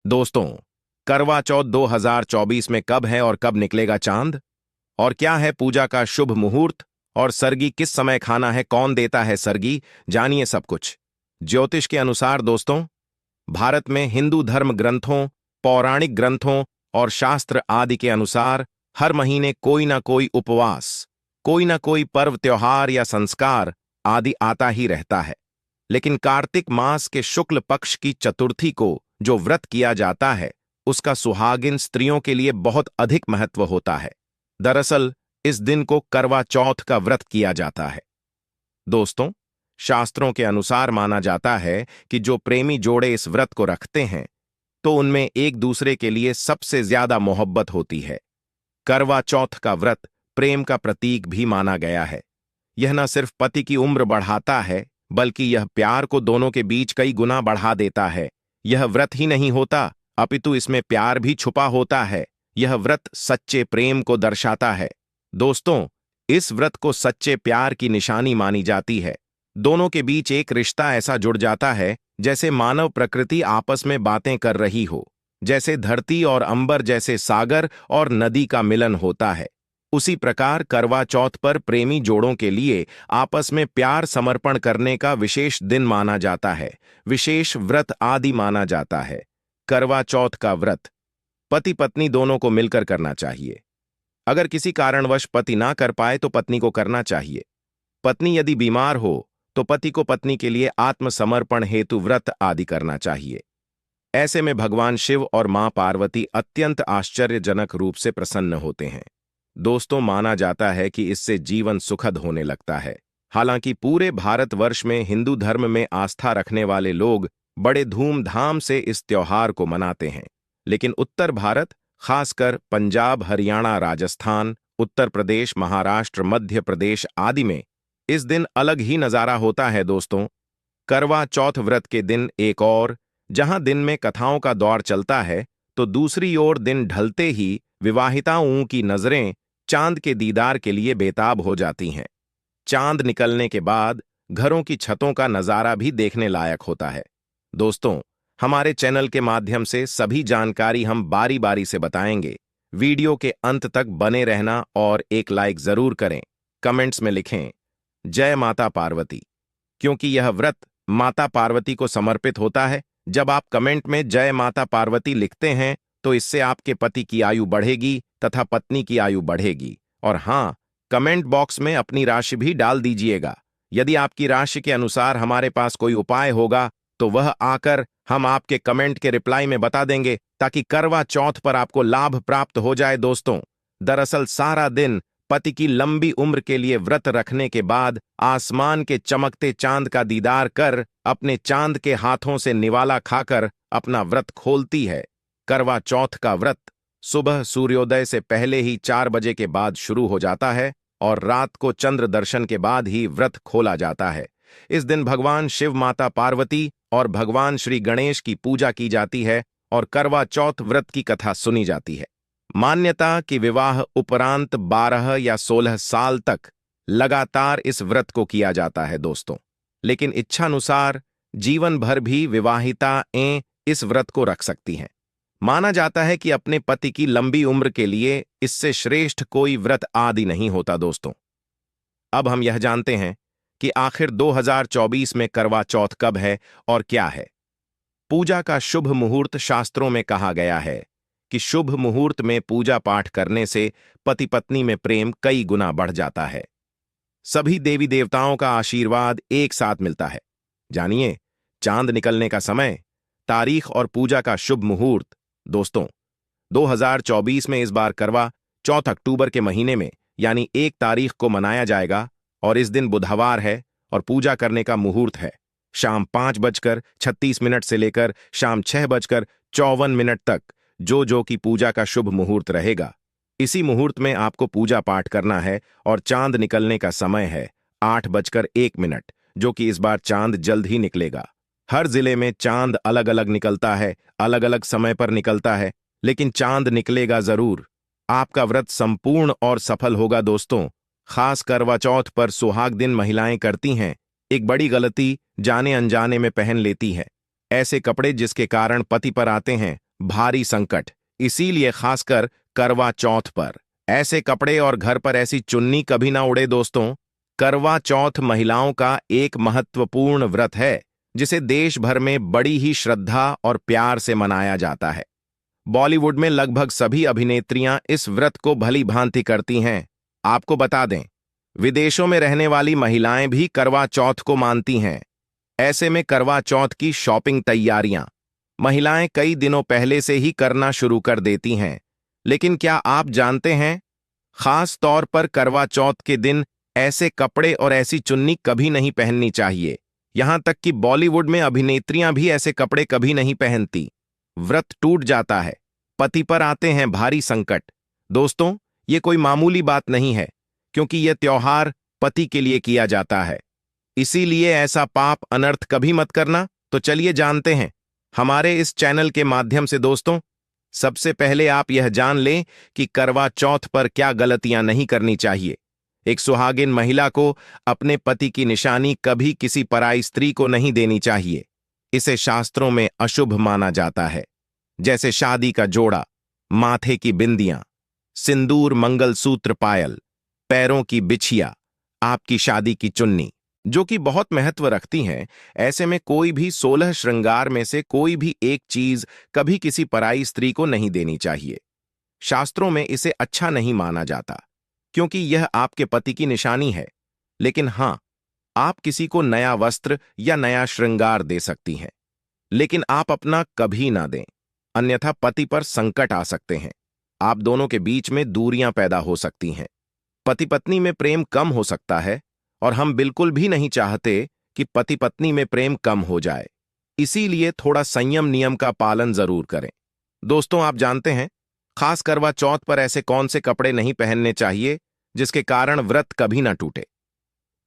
दोस्तों, करवा चौथ 2024 में कब है और कब निकलेगा चांद? और क्या है पूजा का शुभ मुहूर्त? और सरगी किस समय खाना है? कौन देता है सरगी? जानिए सब कुछ ज्योतिष के अनुसार। दोस्तों, भारत में हिंदू धर्म ग्रंथों, पौराणिक ग्रंथों और शास्त्र आदि के अनुसार हर महीने कोई ना कोई उपवास, कोई ना कोई पर्व त्योहार या संस्कार आदि आता ही रहता है। लेकिन कार्तिक मास के शुक्ल पक्ष की चतुर्थी को जो व्रत किया जाता है, उसका सुहागिन स्त्रियों के लिए बहुत अधिक महत्व होता है। दरअसल इस दिन को करवा चौथ का व्रत किया जाता है। दोस्तों, शास्त्रों के अनुसार माना जाता है कि जो प्रेमी जोड़े इस व्रत को रखते हैं, तो उनमें एक दूसरे के लिए सबसे ज्यादा मोहब्बत होती है। करवा चौथ का व्रत प्रेम का प्रतीक भी माना गया है। यह न सिर्फ पति की उम्र बढ़ाता है, बल्कि यह प्यार को दोनों के बीच कई गुना बढ़ा देता है। यह व्रत ही नहीं होता, अपितु इसमें प्यार भी छुपा होता है। यह व्रत सच्चे प्रेम को दर्शाता है। दोस्तों, इस व्रत को सच्चे प्यार की निशानी मानी जाती है। दोनों के बीच एक रिश्ता ऐसा जुड़ जाता है जैसे मानव प्रकृति आपस में बातें कर रही हो, जैसे धरती और अंबर, जैसे सागर और नदी का मिलन होता है। उसी प्रकार करवा चौथ पर प्रेमी जोड़ों के लिए आपस में प्यार समर्पण करने का विशेष दिन माना जाता है, विशेष व्रत आदि माना जाता है। करवा चौथ का व्रत पति पत्नी दोनों को मिलकर करना चाहिए। अगर किसी कारणवश पति ना कर पाए तो पत्नी को करना चाहिए। पत्नी यदि बीमार हो तो पति को पत्नी के लिए आत्मसमर्पण हेतु व्रत आदि करना चाहिए। ऐसे में भगवान शिव और मां पार्वती अत्यंत आश्चर्यजनक रूप से प्रसन्न होते हैं। दोस्तों, माना जाता है कि इससे जीवन सुखद होने लगता है। हालांकि पूरे भारतवर्ष में हिंदू धर्म में आस्था रखने वाले लोग बड़े धूमधाम से इस त्योहार को मनाते हैं, लेकिन उत्तर भारत, खासकर पंजाब, हरियाणा, राजस्थान, उत्तर प्रदेश, महाराष्ट्र, मध्य प्रदेश आदि में इस दिन अलग ही नजारा होता है। दोस्तों, करवा चौथ व्रत के दिन एक और जहां दिन में कथाओं का दौर चलता है, तो दूसरी ओर दिन ढलते ही विवाहिताओं की नजरें चांद के दीदार के लिए बेताब हो जाती हैं। चांद निकलने के बाद घरों की छतों का नजारा भी देखने लायक होता है। दोस्तों, हमारे चैनल के माध्यम से सभी जानकारी हम बारी बारी से बताएंगे। वीडियो के अंत तक बने रहना और एक लाइक जरूर करें। कमेंट्स में लिखें जय माता पार्वती, क्योंकि यह व्रत माता पार्वती को समर्पित होता है। जब आप कमेंट में जय माता पार्वती लिखते हैं, तो इससे आपके पति की आयु बढ़ेगी तथा पत्नी की आयु बढ़ेगी। और हाँ, कमेंट बॉक्स में अपनी राशि भी डाल दीजिएगा। यदि आपकी राशि के अनुसार हमारे पास कोई उपाय होगा, तो वह आकर हम आपके कमेंट के रिप्लाई में बता देंगे, ताकि करवा चौथ पर आपको लाभ प्राप्त हो जाए। दोस्तों, दरअसल सारा दिन पति की लंबी उम्र के लिए व्रत रखने के बाद आसमान के चमकते चांद का दीदार कर अपने चांद के हाथों से निवाला खाकर अपना व्रत खोलती है। करवा चौथ का व्रत सुबह सूर्योदय से पहले ही 4 बजे के बाद शुरू हो जाता है और रात को चंद्र दर्शन के बाद ही व्रत खोला जाता है। इस दिन भगवान शिव, माता पार्वती और भगवान श्री गणेश की पूजा की जाती है और करवा चौथ व्रत की कथा सुनी जाती है। मान्यता कि विवाह उपरांत 12 या 16 साल तक लगातार इस व्रत को किया जाता है। दोस्तों, लेकिन इच्छानुसार जीवन भर भी विवाहिताएं इस व्रत को रख सकती हैं। माना जाता है कि अपने पति की लंबी उम्र के लिए इससे श्रेष्ठ कोई व्रत आदि नहीं होता। दोस्तों, अब हम यह जानते हैं कि आखिर 2024 में करवा चौथ कब है और क्या है। पूजा का शुभ मुहूर्त शास्त्रों में कहा गया है कि शुभ मुहूर्त में पूजा पाठ करने से पति पत्नी में प्रेम कई गुना बढ़ जाता है। सभी देवी देवताओं का आशीर्वाद एक साथ मिलता है। जानिए चांद निकलने का समय, तारीख और पूजा का शुभ मुहूर्त। दोस्तों, 2024 में इस बार करवा चौथ अक्टूबर के महीने में यानी 1 तारीख को मनाया जाएगा और इस दिन बुधवार है और पूजा करने का मुहूर्त है शाम 5:36 से लेकर शाम 6:54 तक। जो कि पूजा का शुभ मुहूर्त रहेगा। इसी मुहूर्त में आपको पूजा पाठ करना है और चांद निकलने का समय है 8:01, जो कि इस बार चांद जल्द ही निकलेगा। हर जिले में चांद अलग अलग निकलता है, अलग अलग समय पर निकलता है, लेकिन चांद निकलेगा जरूर। आपका व्रत संपूर्ण और सफल होगा। दोस्तों, खास करवा चौथ पर सुहाग दिन महिलाएं करती हैं एक बड़ी गलती, जाने अनजाने में पहन लेती हैं ऐसे कपड़े जिसके कारण पति पर आते हैं भारी संकट। इसीलिए खासकर करवा चौथ पर ऐसे कपड़े और घर पर ऐसी चुन्नी कभी ना उड़े दोस्तों। करवा चौथ महिलाओं का एक महत्वपूर्ण व्रत है जिसे देश भर में बड़ी ही श्रद्धा और प्यार से मनाया जाता है। बॉलीवुड में लगभग सभी अभिनेत्रियां इस व्रत को भली भांति करती हैं। आपको बता दें, विदेशों में रहने वाली महिलाएं भी करवा चौथ को मानती हैं। ऐसे में करवा चौथ की शॉपिंग तैयारियां महिलाएं कई दिनों पहले से ही करना शुरू कर देती हैं। लेकिन क्या आप जानते हैं, खास तौर पर करवा चौथ के दिन ऐसे कपड़े और ऐसी चुन्नी कभी नहीं पहननी चाहिए। यहां तक कि बॉलीवुड में अभिनेत्रियां भी ऐसे कपड़े कभी नहीं पहनती। व्रत टूट जाता है, पति पर आते हैं भारी संकट। दोस्तों, ये कोई मामूली बात नहीं है, क्योंकि यह त्योहार पति के लिए किया जाता है। इसीलिए ऐसा पाप अनर्थ कभी मत करना। तो चलिए जानते हैं हमारे इस चैनल के माध्यम से दोस्तों। सबसे पहले आप यह जान लें कि करवा चौथ पर क्या गलतियां नहीं करनी चाहिए। एक सुहागिन महिला को अपने पति की निशानी कभी किसी पराई स्त्री को नहीं देनी चाहिए। इसे शास्त्रों में अशुभ माना जाता है। जैसे शादी का जोड़ा, माथे की बिंदियां, सिंदूर, मंगलसूत्र, पायल, पैरों की बिछिया, आपकी शादी की चुन्नी, जो कि बहुत महत्व रखती हैं। ऐसे में कोई भी 16 श्रृंगार में से कोई भी एक चीज कभी किसी पराई स्त्री को नहीं देनी चाहिए। शास्त्रों में इसे अच्छा नहीं माना जाता, क्योंकि यह आपके पति की निशानी है। लेकिन हां, आप किसी को नया वस्त्र या नया श्रृंगार दे सकती हैं, लेकिन आप अपना कभी ना दें, अन्यथा पति पर संकट आ सकते हैं। आप दोनों के बीच में दूरियां पैदा हो सकती हैं। पति पत्नी में प्रेम कम हो सकता है, और हम बिल्कुल भी नहीं चाहते कि पति पत्नी में प्रेम कम हो जाए। इसीलिए थोड़ा संयम नियम का पालन जरूर करें। दोस्तों, आप जानते हैं खास करवा चौथ पर ऐसे कौन से कपड़े नहीं पहनने चाहिए जिसके कारण व्रत कभी ना टूटे,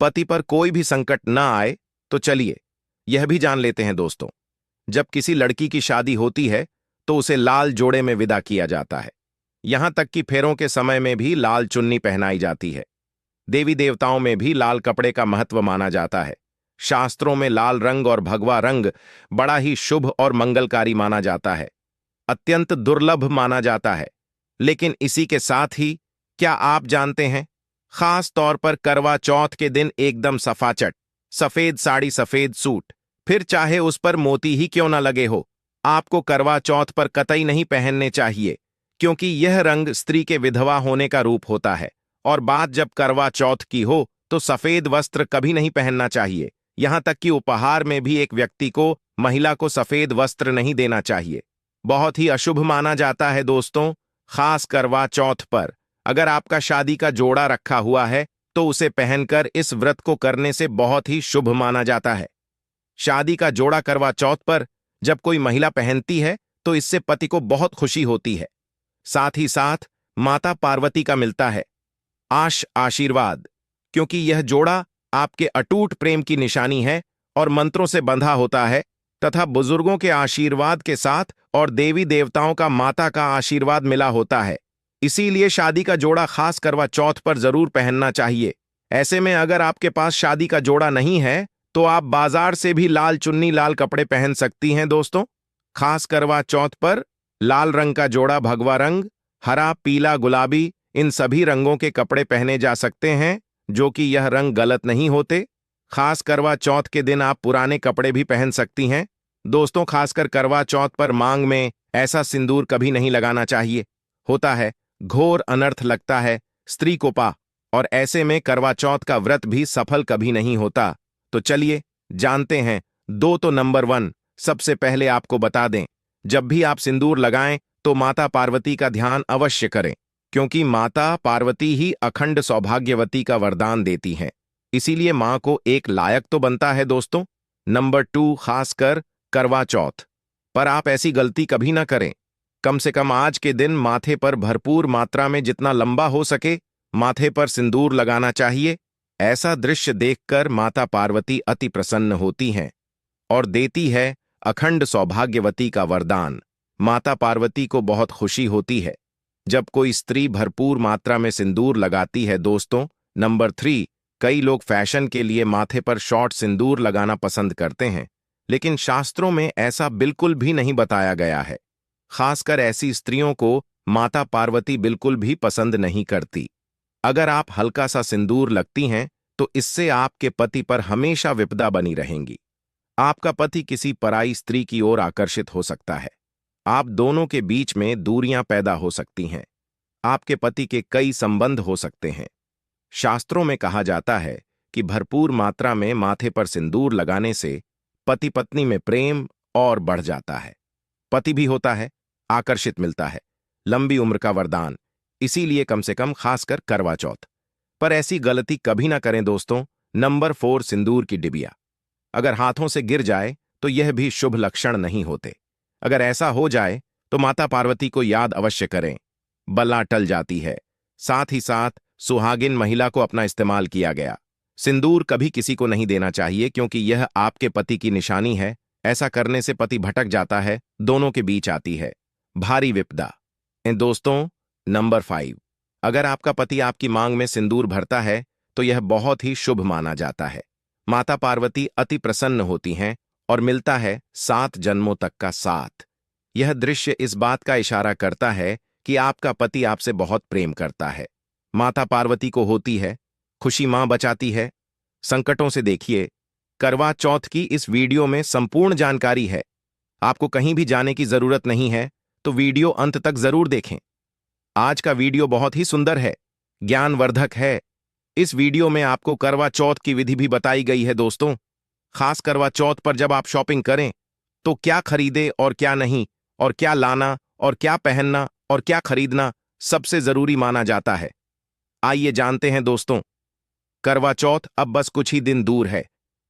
पति पर कोई भी संकट ना आए। तो चलिए यह भी जान लेते हैं दोस्तों। जब किसी लड़की की शादी होती है तो उसे लाल जोड़े में विदा किया जाता है। यहां तक कि फेरों के समय में भी लाल चुन्नी पहनाई जाती है। देवी देवताओं में भी लाल कपड़े का महत्व माना जाता है। शास्त्रों में लाल रंग और भगवा रंग बड़ा ही शुभ और मंगलकारी माना जाता है, अत्यंत दुर्लभ माना जाता है। लेकिन इसी के साथ ही क्या आप जानते हैं, खास तौर पर करवा चौथ के दिन एकदम सफाचट, सफेद साड़ी, सफेद सूट, फिर चाहे उस पर मोती ही क्यों ना लगे हो, आपको करवा चौथ पर कतई नहीं पहनने चाहिए, क्योंकि यह रंग स्त्री के विधवा होने का रूप होता है। और बात जब करवा चौथ की हो तो सफेद वस्त्र कभी नहीं पहनना चाहिए। यहां तक कि उपहार में भी एक व्यक्ति को, महिला को सफेद वस्त्र नहीं देना चाहिए। बहुत ही अशुभ माना जाता है दोस्तों। खास करवा चौथ पर अगर आपका शादी का जोड़ा रखा हुआ है तो उसे पहनकर इस व्रत को करने से बहुत ही शुभ माना जाता है। शादी का जोड़ा करवा चौथ पर जब कोई महिला पहनती है तो इससे पति को बहुत खुशी होती है। साथ ही साथ माता पार्वती का मिलता है आशीर्वाद, क्योंकि यह जोड़ा आपके अटूट प्रेम की निशानी है और मंत्रों से बंधा होता है, तथा बुजुर्गों के आशीर्वाद के साथ और देवी देवताओं का, माता का आशीर्वाद मिला होता है। इसीलिए शादी का जोड़ा खास करवा चौथ पर जरूर पहनना चाहिए। ऐसे में अगर आपके पास शादी का जोड़ा नहीं है तो आप बाजार से भी लाल चुन्नी, लाल कपड़े पहन सकती हैं दोस्तों। खास करवा चौथ पर लाल रंग का जोड़ा, भगवा रंग, हरा, पीला, गुलाबी, इन सभी रंगों के कपड़े पहने जा सकते हैं, जो कि यह रंग गलत नहीं होते। खास करवा चौथ के दिन आप पुराने कपड़े भी पहन सकती हैं। दोस्तों, खासकर करवा चौथ पर मांग में ऐसा सिंदूर कभी नहीं लगाना चाहिए। होता है घोर अनर्थ लगता है स्त्री को पा, और ऐसे में करवा चौथ का व्रत भी सफल कभी नहीं होता। तो चलिए जानते हैं दो। तो नंबर 1, सबसे पहले आपको बता दें, जब भी आप सिंदूर लगाएं तो माता पार्वती का ध्यान अवश्य करें, क्योंकि माता पार्वती ही अखंड सौभाग्यवती का वरदान देती हैं। इसीलिए मां को एक लायक तो बनता है दोस्तों। नंबर 2, खासकर करवा चौथ पर आप ऐसी गलती कभी ना करें। कम से कम आज के दिन माथे पर भरपूर मात्रा में जितना लंबा हो सके माथे पर सिंदूर लगाना चाहिए। ऐसा दृश्य देखकर माता पार्वती अति प्रसन्न होती हैं और देती है अखंड सौभाग्यवती का वरदान। माता पार्वती को बहुत खुशी होती है जब कोई स्त्री भरपूर मात्रा में सिंदूर लगाती है दोस्तों। नंबर 3, कई लोग फैशन के लिए माथे पर शॉर्ट सिंदूर लगाना पसंद करते हैं, लेकिन शास्त्रों में ऐसा बिल्कुल भी नहीं बताया गया है। खासकर ऐसी स्त्रियों को माता पार्वती बिल्कुल भी पसंद नहीं करती। अगर आप हल्का सा सिंदूर लगती हैं तो इससे आपके पति पर हमेशा विपदा बनी रहेंगी। आपका पति किसी पराई स्त्री की ओर आकर्षित हो सकता है। आप दोनों के बीच में दूरियां पैदा हो सकती हैं। आपके पति के कई संबंध हो सकते हैं। शास्त्रों में कहा जाता है कि भरपूर मात्रा में माथे पर सिंदूर लगाने से पति पत्नी में प्रेम और बढ़ जाता है। पति भी होता है, आकर्षित मिलता है, लंबी उम्र का वरदान। इसीलिए कम से कम खासकर करवा चौथ पर ऐसी गलती कभी ना करें दोस्तों। नंबर 4 सिंदूर की डिबिया। अगर हाथों से गिर जाए तो यह भी शुभ लक्षण नहीं होते। अगर ऐसा हो जाए तो माता पार्वती को याद अवश्य करें। बला टल जाती है। साथ ही साथ सुहागिन महिला को अपना इस्तेमाल किया गया सिंदूर कभी किसी को नहीं देना चाहिए, क्योंकि यह आपके पति की निशानी है। ऐसा करने से पति भटक जाता है, दोनों के बीच आती है भारी विपदा। दोस्तों, नंबर 5, अगर आपका पति आपकी मांग में सिंदूर भरता है तो यह बहुत ही शुभ माना जाता है। माता पार्वती अति प्रसन्न होती हैं और मिलता है 7 जन्मों तक का साथ। यह दृश्य इस बात का इशारा करता है कि आपका पति आपसे बहुत प्रेम करता है। माता पार्वती को होती है खुशी, मां बचाती है संकटों से। देखिए, करवा चौथ की इस वीडियो में संपूर्ण जानकारी है। आपको कहीं भी जाने की जरूरत नहीं है, तो वीडियो अंत तक जरूर देखें। आज का वीडियो बहुत ही सुंदर है, ज्ञानवर्धक है। इस वीडियो में आपको करवा चौथ की विधि भी बताई गई है दोस्तों। खास करवा चौथ पर जब आप शॉपिंग करें तो क्या खरीदे और क्या नहीं, और क्या लाना और क्या पहनना और क्या खरीदना सबसे जरूरी माना जाता है। आइए जानते हैं दोस्तों। करवा चौथ अब बस कुछ ही दिन दूर है।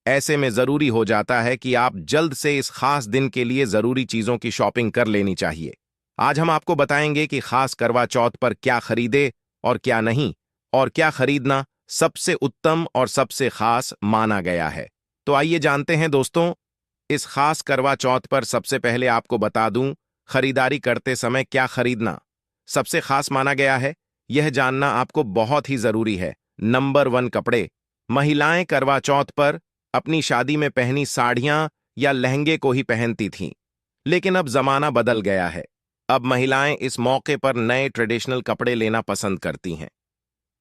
ऐसे में जरूरी हो जाता है कि आप जल्द से इस खास दिन के लिए जरूरी चीजों की शॉपिंग कर लेनी चाहिए। आज हम आपको बताएंगे कि खास करवा चौथ पर क्या खरीदे और क्या नहीं, और क्या खरीदना सबसे उत्तम और सबसे खास माना गया है। तो आइए जानते हैं दोस्तों। इस खास करवा चौथ पर सबसे पहले आपको बता दूं, खरीदारी करते समय क्या खरीदना सबसे खास माना गया है, यह जानना आपको बहुत ही जरूरी है। नंबर 1, कपड़े। महिलाएं करवा चौथ पर अपनी शादी में पहनी साड़ियां या लहंगे को ही पहनती थीं, लेकिन अब जमाना बदल गया है। अब महिलाएं इस मौके पर नए ट्रेडिशनल कपड़े लेना पसंद करती हैं।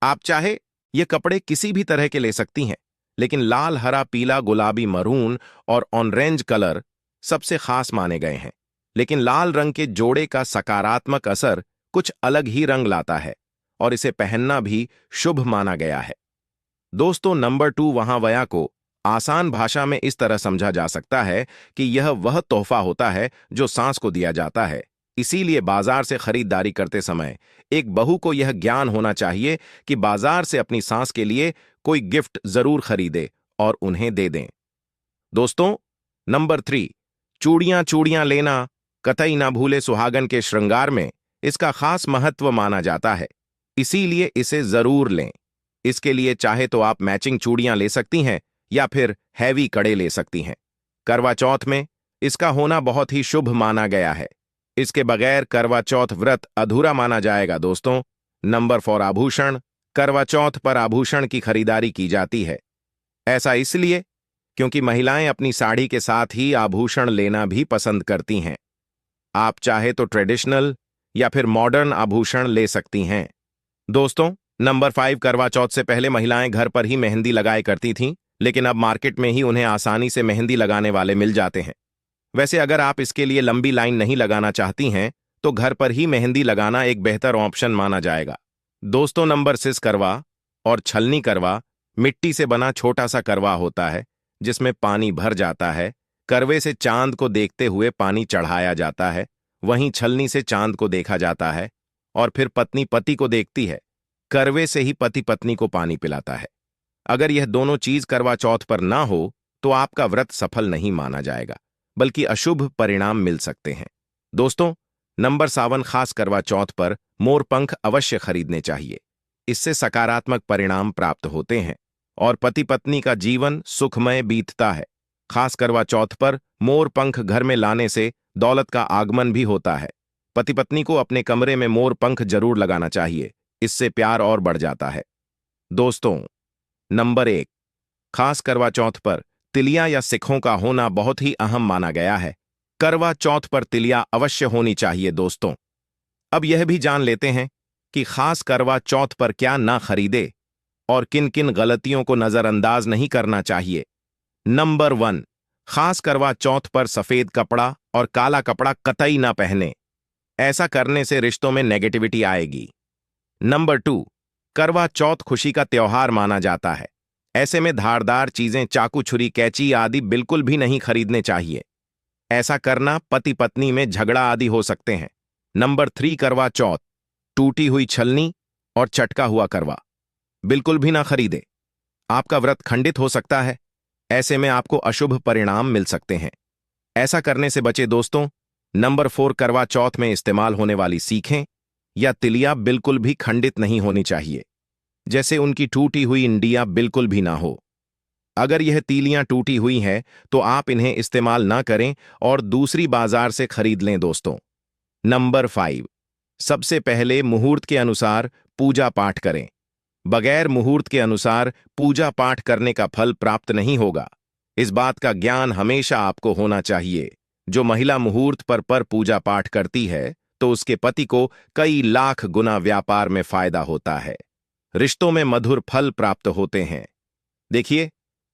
आप चाहे ये कपड़े किसी भी तरह के ले सकती हैं, लेकिन लाल, हरा, पीला, गुलाबी, मरून और ऑरेंज कलर सबसे खास माने गए हैं। लेकिन लाल रंग के जोड़े का सकारात्मक असर कुछ अलग ही रंग लाता है और इसे पहनना भी शुभ माना गया है। दोस्तों, नंबर 2, वहां वया को आसान भाषा में इस तरह समझा जा सकता है कि यह वह तोहफा होता है जो सांस को दिया जाता है। इसीलिए बाजार से खरीदारी करते समय एक बहू को यह ज्ञान होना चाहिए कि बाजार से अपनी सांस के लिए कोई गिफ्ट जरूर खरीदे और उन्हें दे दें। दोस्तों, नंबर 3, चूड़ियां। चूड़ियां लेना कतई ना भूले। सुहागन के श्रृंगार में इसका खास महत्व माना जाता है, इसीलिए इसे जरूर लें। इसके लिए चाहे तो आप मैचिंग चूड़ियां ले सकती हैं या फिर हैवी कड़े ले सकती हैं। करवा चौथ में इसका होना बहुत ही शुभ माना गया है। इसके बगैर करवा चौथ व्रत अधूरा माना जाएगा दोस्तों। नंबर 4, आभूषण। करवा चौथ पर आभूषण की खरीदारी की जाती है। ऐसा इसलिए क्योंकि महिलाएं अपनी साड़ी के साथ ही आभूषण लेना भी पसंद करती हैं। आप चाहे तो ट्रेडिशनल या फिर मॉडर्न आभूषण ले सकती हैं। दोस्तों, नंबर 5, करवा चौथ से पहले महिलाएं घर पर ही मेहंदी लगाया करती थीं, लेकिन अब मार्केट में ही उन्हें आसानी से मेहंदी लगाने वाले मिल जाते हैं। वैसे अगर आप इसके लिए लंबी लाइन नहीं लगाना चाहती हैं तो घर पर ही मेहंदी लगाना एक बेहतर ऑप्शन माना जाएगा। दोस्तों, नंबर 6, करवा और छलनी। करवा मिट्टी से बना छोटा सा करवा होता है जिसमें पानी भर जाता है। करवे से चांद को देखते हुए पानी चढ़ाया जाता है, वहीं छलनी से चांद को देखा जाता है और फिर पत्नी पति को देखती है। करवे से ही पति पत्नी को पानी पिलाता है। अगर यह दोनों चीज करवा चौथ पर ना हो तो आपका व्रत सफल नहीं माना जाएगा, बल्कि अशुभ परिणाम मिल सकते हैं। दोस्तों, नंबर 7, खास करवा चौथ पर मोर पंख अवश्य खरीदने चाहिए। इससे सकारात्मक परिणाम प्राप्त होते हैं और पति पत्नी का जीवन सुखमय बीतता है। खास करवा चौथ पर मोर पंख घर में लाने से दौलत का आगमन भी होता है। पति पत्नी को अपने कमरे में मोर पंख जरूर लगाना चाहिए, इससे प्यार और बढ़ जाता है। दोस्तों, नंबर 1, खास करवा चौथ पर तिलिया या सिक्कों का होना बहुत ही अहम माना गया है। करवा चौथ पर तिलिया अवश्य होनी चाहिए दोस्तों। अब यह भी जान लेते हैं कि खास करवा चौथ पर क्या ना खरीदे और किन किन गलतियों को नजरअंदाज नहीं करना चाहिए। नंबर 1, खास करवा चौथ पर सफेद कपड़ा और काला कपड़ा कतई ना पहने। ऐसा करने से रिश्तों में नेगेटिविटी आएगी। नंबर 2, करवा चौथ खुशी का त्योहार माना जाता है। ऐसे में धारदार चीजें, चाकू, छुरी, कैंची आदि बिल्कुल भी नहीं खरीदने चाहिए। ऐसा करना पति पत्नी में झगड़ा आदि हो सकते हैं। नंबर 3, करवा चौथ, टूटी हुई छलनी और चटका हुआ करवा बिल्कुल भी ना खरीदे। आपका व्रत खंडित हो सकता है। ऐसे में आपको अशुभ परिणाम मिल सकते हैं। ऐसा करने से बचे दोस्तों। नंबर 4, करवा चौथ में इस्तेमाल होने वाली सीखें या तिलिया बिल्कुल भी खंडित नहीं होनी चाहिए। जैसे उनकी टूटी हुई इंडिया बिल्कुल भी ना हो। अगर यह तीलियां टूटी हुई हैं तो आप इन्हें इस्तेमाल ना करें और दूसरी बाजार से खरीद लें दोस्तों। नंबर 5, सबसे पहले मुहूर्त के अनुसार पूजा पाठ करें। बगैर मुहूर्त के अनुसार पूजा पाठ करने का फल प्राप्त नहीं होगा। इस बात का ज्ञान हमेशा आपको होना चाहिए। जो महिला मुहूर्त पर पूजा पाठ करती है तो उसके पति को कई लाख गुना व्यापार में फायदा होता है। रिश्तों में मधुर फल प्राप्त होते हैं। देखिए,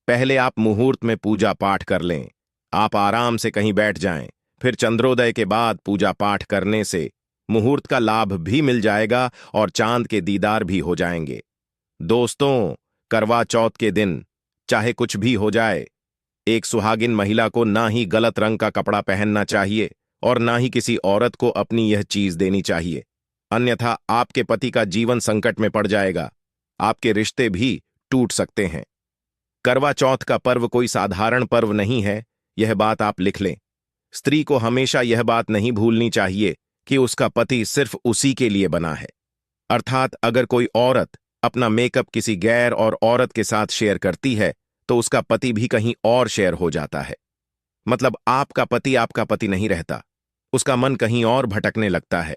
पहले आप मुहूर्त में पूजा पाठ कर लें। आप आराम से कहीं बैठ जाएं, फिर चंद्रोदय के बाद पूजा पाठ करने से मुहूर्त का लाभ भी मिल जाएगा और चांद के दीदार भी हो जाएंगे। दोस्तों, करवा चौथ के दिन चाहे कुछ भी हो जाए, एक सुहागिन महिला को ना ही गलत रंग का कपड़ा पहनना चाहिए और ना ही किसी औरत को अपनी यह चीज देनी चाहिए। अन्यथा आपके पति का जीवन संकट में पड़ जाएगा। आपके रिश्ते भी टूट सकते हैं। करवा चौथ का पर्व कोई साधारण पर्व नहीं है, यह बात आप लिख लें। स्त्री को हमेशा यह बात नहीं भूलनी चाहिए कि उसका पति सिर्फ उसी के लिए बना है। अर्थात अगर कोई औरत अपना मेकअप किसी गैर और औरत के साथ शेयर करती है तो उसका पति भी कहीं और शेयर हो जाता है। मतलब आपका पति नहीं रहता, उसका मन कहीं और भटकने लगता है।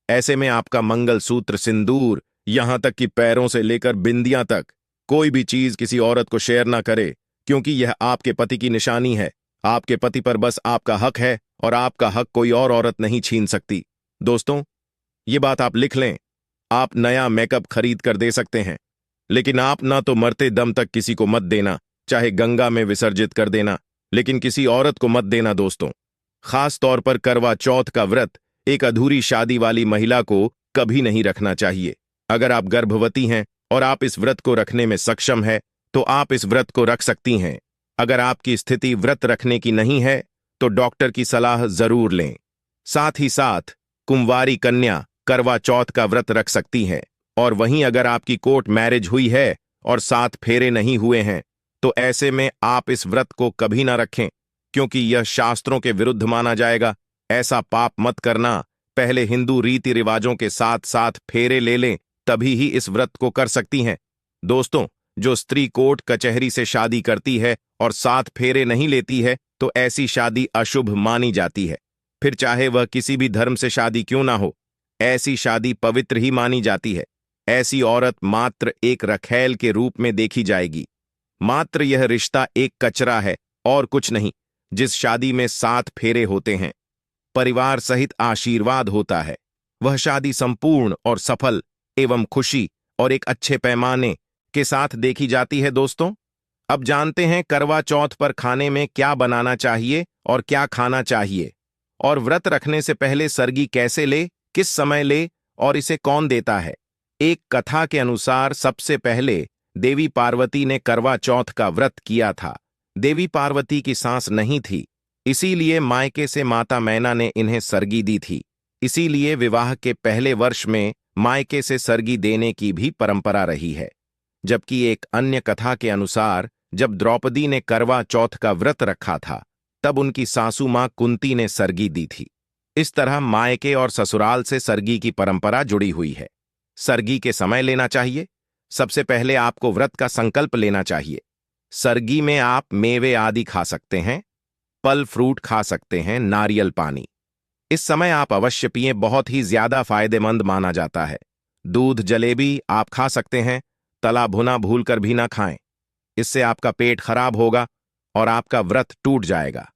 ऐसे में आपका मंगलसूत्र, सिंदूर, यहां तक कि पैरों से लेकर बिंदियां तक कोई भी चीज किसी औरत को शेयर ना करे, क्योंकि यह आपके पति की निशानी है। आपके पति पर बस आपका हक है और आपका हक कोई और औरत नहीं छीन सकती। दोस्तों, ये बात आप लिख लें। आप नया मेकअप खरीद कर दे सकते हैं, लेकिन आप ना तो मरते दम तक किसी को मत देना, चाहे गंगा में विसर्जित कर देना, लेकिन किसी औरत को मत देना दोस्तों। खास तौर पर करवा चौथ का व्रत एक अधूरी शादी वाली महिला को कभी नहीं रखना चाहिए। अगर आप गर्भवती हैं और आप इस व्रत को रखने में सक्षम है तो आप इस व्रत को रख सकती हैं। अगर आपकी स्थिति व्रत रखने की नहीं है तो डॉक्टर की सलाह जरूर लें। साथ ही साथ कुंवारी कन्या करवा चौथ का व्रत रख सकती हैं। और वहीं अगर आपकी कोर्ट मैरिज हुई है और 7 फेरे नहीं हुए हैं तो ऐसे में आप इस व्रत को कभी ना रखें, क्योंकि यह शास्त्रों के विरुद्ध माना जाएगा। ऐसा पाप मत करना। पहले हिंदू रीति रिवाजों के साथ साथ फेरे ले लें, तभी ही इस व्रत को कर सकती हैं। दोस्तों, जो स्त्री कोर्ट कचहरी से शादी करती है और 7 फेरे नहीं लेती है तो ऐसी शादी अशुभ मानी जाती है। फिर चाहे वह किसी भी धर्म से शादी क्यों ना हो, ऐसी शादी पवित्र ही मानी जाती है। ऐसी औरत मात्र एक रखैल के रूप में देखी जाएगी। मात्र यह रिश्ता एक कचरा है और कुछ नहीं। जिस शादी में 7 फेरे होते हैं, परिवार सहित आशीर्वाद होता है, वह शादी संपूर्ण और सफल एवं खुशी और एक अच्छे पैमाने के साथ देखी जाती है। दोस्तों, अब जानते हैं करवा चौथ पर खाने में क्या बनाना चाहिए और क्या खाना चाहिए, और व्रत रखने से पहले सरगी कैसे ले, किस समय ले और इसे कौन देता है। एक कथा के अनुसार सबसे पहले देवी पार्वती ने करवा चौथ का व्रत किया था। देवी पार्वती की सांस नहीं थी, इसीलिए मायके से माता मैना ने इन्हें सरगी दी थी। इसीलिए विवाह के पहले वर्ष में मायके से सरगी देने की भी परंपरा रही है। जबकि एक अन्य कथा के अनुसार जब द्रौपदी ने करवा चौथ का व्रत रखा था तब उनकी सासू मां कुंती ने सरगी दी थी। इस तरह मायके और ससुराल से सरगी की परंपरा जुड़ी हुई है। सरगी के समय लेना चाहिए। सबसे पहले आपको व्रत का संकल्प लेना चाहिए। सरगी में आप मेवे आदि खा सकते हैं, फल फ्रूट खा सकते हैं, नारियल पानी। इस समय आप अवश्य पिएं, बहुत ही ज्यादा फायदेमंद माना जाता है। दूध जलेबी आप खा सकते हैं, तला भुना भूलकर भी ना खाएं। इससे आपका पेट खराब होगा और आपका व्रत टूट जाएगा।